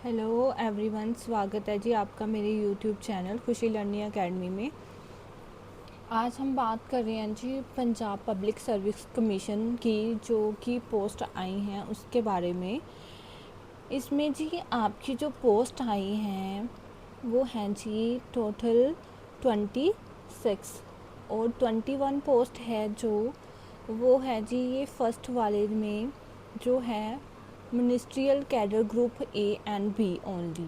Hello everyone, स्वागत है जी आपका मेरे यूट्यूब चैनल खुशी लर्निंग एकेडमी में। आज हम बात कर रहे हैं जी पंजाब पब्लिक सर्विस कमीशन की जो कि पोस्ट आई हैं उसके बारे में। इसमें जी आपकी जो पोस्ट आई हैं वो हैं जी टोटल 26 और 21 पोस्ट है जो वो है जी ये फर्स्ट वाले में जो है ministerial cadre group A and B only.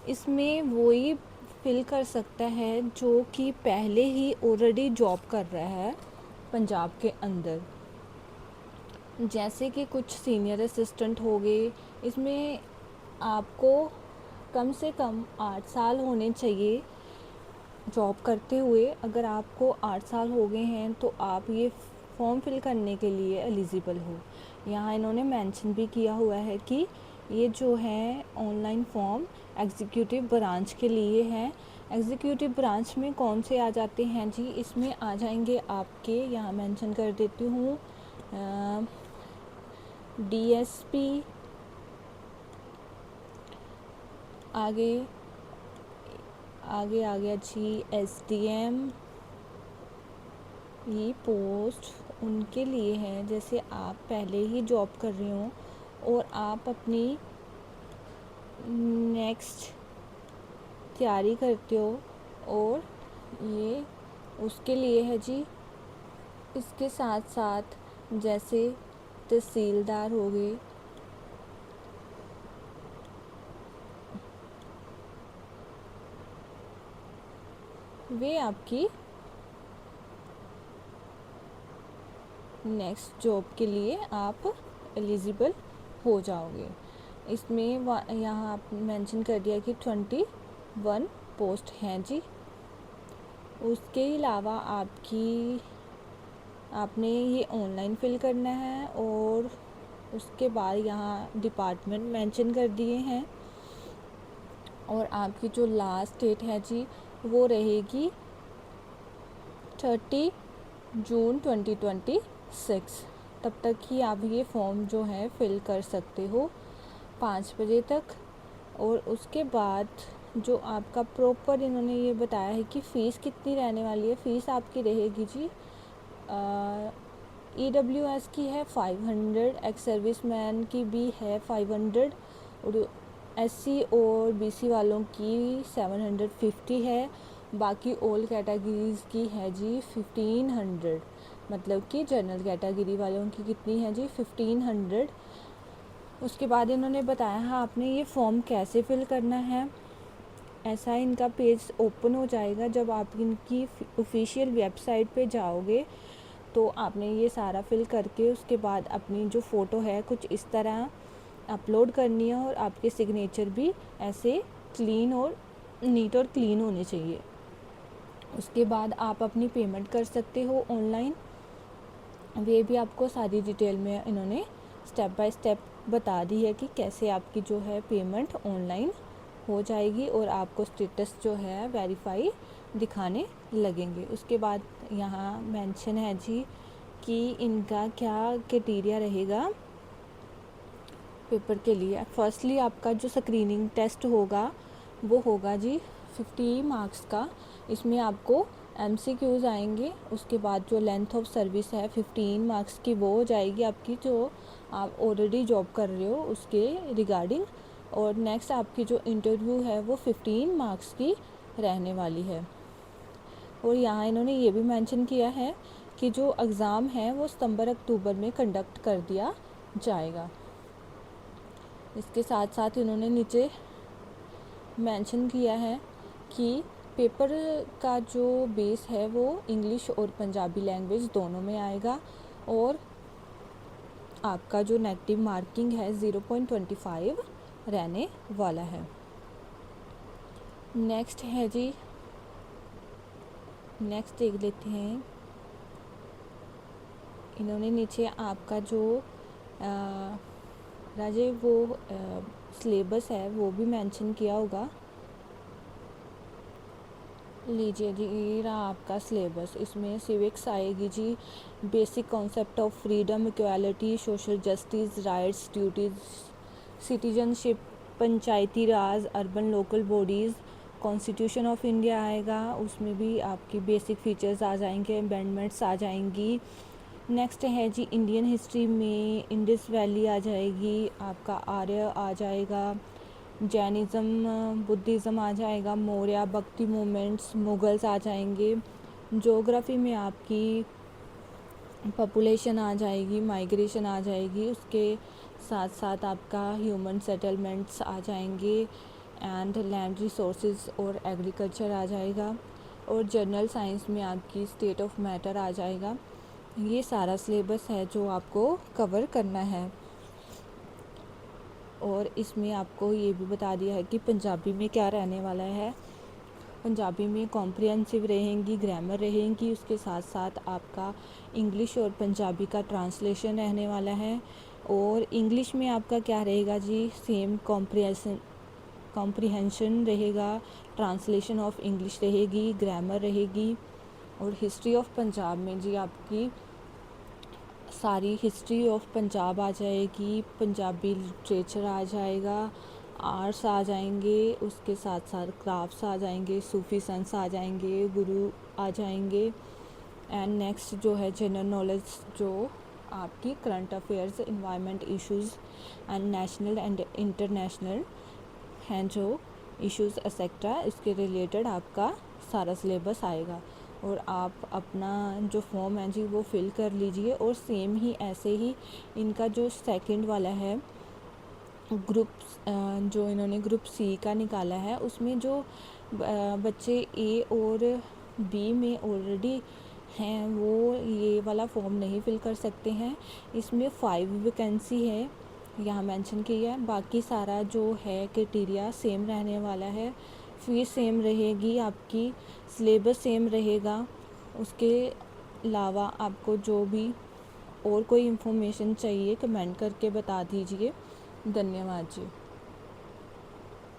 इसमें वही फिल कर सकता है जो कि पहले ही ऑलरेडी जॉब कर रहा है पंजाब के अंदर, जैसे कि कुछ सीनियर असिस्टेंट हो गए। इसमें आपको कम से कम 8 साल होने चाहिए जॉब करते हुए। अगर आपको 8 साल हो गए हैं तो आप ये फॉर्म फिल करने के लिए एलिजिबल हो। यहाँ इन्होंने मेंशन भी किया हुआ है कि ये जो है ऑनलाइन फॉर्म एग्जीक्यूटिव ब्रांच के लिए है। एग्जीक्यूटिव ब्रांच में कौन से आ जाते हैं जी? इसमें आ जाएंगे आपके, यहाँ मेंशन कर देती हूँ, डीएसपी, आगे आगे आ गया जी एसडीएम। ये पोस्ट उनके लिए है जैसे आप पहले ही जॉब कर रहे हो और आप अपनी नेक्स्ट तैयारी करते हो, और ये उसके लिए है जी। इसके साथ साथ जैसे तहसीलदार हो गए, वे आपकी नेक्स्ट जॉब के लिए आप एलिजिबल हो जाओगे। इसमें यहाँ आप मेंशन कर दिया कि 21 पोस्ट हैं जी। उसके अलावा आपने ये ऑनलाइन फिल करना है, और उसके बाद यहाँ डिपार्टमेंट मेंशन कर दिए हैं, और आपकी जो लास्ट डेट है जी वो रहेगी 30 जून 2026। तब तक ही आप ये फॉर्म जो है फिल कर सकते हो 5 बजे तक। और उसके बाद जो आपका प्रॉपर इन्होंने ये बताया है कि फ़ीस कितनी रहने वाली है। फ़ीस आपकी रहेगी जी EWS की है 500, एक्स सर्विस मैन की भी है 500, और SC और BC वालों की 750 है। बाकी ऑल कैटेगरीज़ की है जी 1500। मतलब कि जनरल कैटेगरी वालों की कितनी है जी 1500। उसके बाद इन्होंने बताया है आपने ये फॉर्म कैसे फिल करना है। ऐसा इनका पेज ओपन हो जाएगा जब आप इनकी ऑफिशियल वेबसाइट पे जाओगे, तो आपने ये सारा फिल करके उसके बाद अपनी जो फ़ोटो है कुछ इस तरह अपलोड करनी है, और आपके सिग्नेचर भी ऐसे क्लीन और नीट और क्लीन होने चाहिए। उसके बाद आप अपनी पेमेंट कर सकते हो ऑनलाइन। वे भी आपको सारी डिटेल में इन्होंने स्टेप बाय स्टेप बता दी है कि कैसे आपकी जो है पेमेंट ऑनलाइन हो जाएगी और आपको स्टेटस जो है वेरीफाई दिखाने लगेंगे। उसके बाद यहाँ मेंशन है जी कि इनका क्या क्राइटेरिया रहेगा पेपर के लिए। फर्स्टली आपका जो स्क्रीनिंग टेस्ट होगा वो होगा जी 50 मार्क्स का। इसमें आपको MCQs आएंगे। उसके बाद जो लेंथ ऑफ सर्विस है 15 मार्क्स की, वो हो जाएगी आपकी जो आप ऑलरेडी जॉब कर रहे हो उसके रिगार्डिंग। और नेक्स्ट आपकी जो इंटरव्यू है वो 15 मार्क्स की रहने वाली है। और यहाँ इन्होंने ये भी मेंशन किया है कि जो एग्ज़ाम है वो सितंबर अक्टूबर में कंडक्ट कर दिया जाएगा। इसके साथ साथ इन्होंने नीचे मेंशन किया है कि पेपर का जो बेस है वो इंग्लिश और पंजाबी लैंग्वेज दोनों में आएगा, और आपका जो नेगेटिव मार्किंग है 0.25 रहने वाला है। नेक्स्ट है जी, नेक्स्ट देख लेते हैं। इन्होंने नीचे आपका जो राजे वो सिलेबस है वो भी मेंशन किया होगा। लीजिए जी, ये रहा आपका सिलेबस। इसमें सिविक्स आएगी जी, basic concept of freedom, equality, social justice, rights, duties, citizenship, Panchayati Raj, urban local bodies, constitution of India आएगा, उसमें भी आपकी बेसिक फीचर्स आ जाएंगे, अमेंडमेंट्स आ जाएंगी। नेक्स्ट है जी इंडियन हिस्ट्री में इंडस वैली आ जाएगी, आपका आर्य आ जाएगा, जैनिज़्म बुद्धिज़्म आ जाएगा, मौर्य भक्ति मूवमेंट्स, मुगल्स आ जाएंगे। ज्योग्राफी में आपकी पॉपुलेशन आ जाएगी, माइग्रेशन आ जाएगी, उसके साथ साथ आपका ह्यूमन सेटलमेंट्स आ जाएंगे एंड लैंड रिसोर्सेज और एग्रीकल्चर आ जाएगा। और जनरल साइंस में आपकी स्टेट ऑफ मैटर आ जाएगा। ये सारा सिलेबस है जो आपको कवर करना है। और इसमें आपको ये भी बता दिया है कि पंजाबी में क्या रहने वाला है। पंजाबी में कॉम्प्रिहेंसिव रहेंगी, ग्रामर रहेंगी, उसके साथ साथ आपका इंग्लिश और पंजाबी का ट्रांसलेशन रहने वाला है। और इंग्लिश में आपका क्या रहेगा जी, सेम कॉम्प्रिहेंशन रहेगा, ट्रांसलेशन ऑफ इंग्लिश रहेगी, ग्रामर रहेगी। और हिस्ट्री ऑफ पंजाब में जी आपकी सारी हिस्ट्री ऑफ पंजाब आ जाएगी, पंजाबी लिटरेचर आ जाएगा, आर्ट्स आ जाएंगे, उसके साथ साथ क्राफ्ट्स आ जाएंगे, सूफी संस आ जाएंगे, गुरु आ जाएंगे। एंड नेक्स्ट जो है जनरल नॉलेज, जो आपकी current affairs, environment issues and national and international हैं जो इश्यूज़ एक्सेट्रा, इसके रिलेटेड आपका सारा सिलेबस आएगा। और आप अपना जो फॉर्म है जी वो फिल कर लीजिए। और सेम ही ऐसे ही इनका जो सेकंड वाला है ग्रुप, जो इन्होंने ग्रुप सी का निकाला है, उसमें जो बच्चे ए और बी में ऑलरेडी हैं वो ये वाला फॉर्म नहीं फिल कर सकते हैं। इसमें 5 वैकेंसी है यहाँ मेंशन किया है। बाकी सारा जो है क्राइटेरिया सेम रहने वाला है, फीस सेम रहेगी, आपकी सिलेबस सेम रहेगा। उसके अलावा आपको जो भी और कोई इन्फॉर्मेशन चाहिए कमेंट करके बता दीजिए। धन्यवाद जी।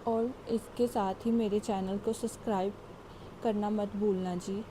और इसके साथ ही मेरे चैनल को सब्सक्राइब करना मत भूलना जी।